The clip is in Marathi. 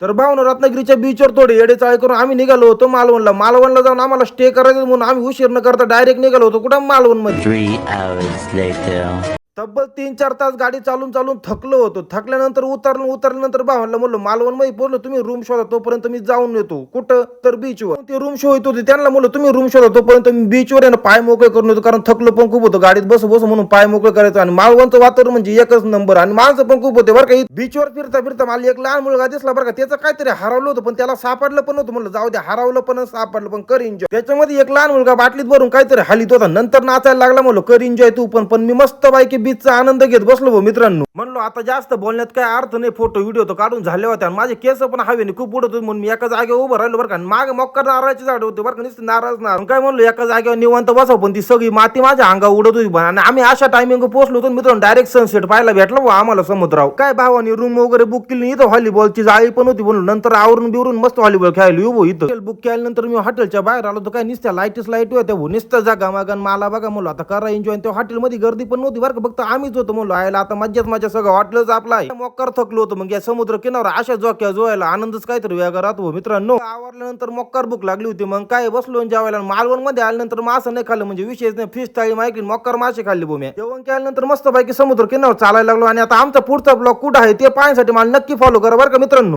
तर भावना रत्नागिरीच्या बीचवर थोडे येडेचाळे करून आम्ही निघालो होतो मालवणला जाऊन आम्हाला स्टे करायचं म्हणून आम्ही उशीर न करता डायरेक्ट निघालो होतो कुठं मालवणमध्ये. 3 hours later. तब्बल 3-4 तास गाडी चालून चालून थकलो होतो. थकल्यानंतर उतरल्यानंतर भावांना म्हणलं मालवणमध्ये पोहोचलो, तुम्ही रूम शोधा तोपर्यंत मी जाऊन येतो. कुठं तर बीचवर. ते रूम शोधत होते त्यांना म्हणलं तुम्ही रूम शोधा तोपर्यंत मी बीचवर आहे ना पाय मोकळे करून येतो, कारण थकलो पण खूप होतं गाडीत बसू म्हणून पाय मोकळे करायचं. आणि मालवणचं वातावरण म्हणजे एकच नंबर आणि माणसं पण खूप होते बरं का. बीचवर फिरता मला एक लहान मुलगा दिसला बरं का, त्याचं काहीतरी हरवलं होतं पण त्याला सापडलं पण नव्हतं. म्हणलं जाऊ द्या, हरवलं पण सापडलं पण कर एन्जॉय. त्याच्यामध्ये एक लहान मुलगा बाटलीत भरून काहीतरी हालीत होता, नंतर नाचायला लागला. म्हणलं कर एन्जॉय तू पण मी मस्त बाईकी बीचचा आनंद घेत बसलो मित्रांनो. म्हणलो आता जास्त बोलण्यात काय अर्थ नाही, फोटो व्हिडिओ तर काढून झाले होते आणि माझे केस पण हवेने खूप उडत होते म्हणून मी एका जागेवर उभं राहिलो बरं का. मागे मोक्कर नारळाची झाड होते बरं का, नुसते नारळ काय म्हणलो एका जागेवर निवांत बसाव, पण ती सगळी माती माझ्या अंगावर उडत होती. आणि आम्ही अशा टायमिंग पोहोचलो होतो मित्रांनो, डायरेक्ट सनसेट पाहायला भेटला आम्हाला समुद्रावर. काय भावानी रूम वगैरे बुक केली, इथं व्हॉलीबॉलची जाळी पण होती. म्हणून नंतर आवरून बिवरून मस्त व्हॉलीबॉल खेळायला उभो इथं. बुक केल्यानंतर मी हॉटेलच्या बाहेर आलो तर काय नुसत्या लाईट होत्या, नुसतं जागा मागन मला बघा. म्हणलो आता करा एन्जॉय. त्या हॉटेलमध्ये गर्दी पण नव्हती बरं का, फक्त आम्हीच होतो. म्हणलो आयला आता मज्जाच सगळं हॉटेलच आपला आहे. मोक्कर थकलो होतो मग या समुद्र किनारा अशा जोक्या जोयला आनंदच काहीतरी वेगळा राहतो मित्रांनो. आवरल्यानंतर मोक्कर भूक लागली होती, मग काय बसलो जेवायला. मालवण मध्ये आल्यानंतर मासं नाही खाल्लं म्हणजे विशेष नाही, फिश थाळी माहिती मोक्कर मासे खाल्ले बोम्या. जेवण केल्यानंतर मस्त पैकी समुद्र किनारा चालायला लागलो. आणि आता आमचा पुढचा ब्लॉग कुठं आहे ते पाहण्यासाठी मला नक्की फॉलो करा बरं का मित्रांनो.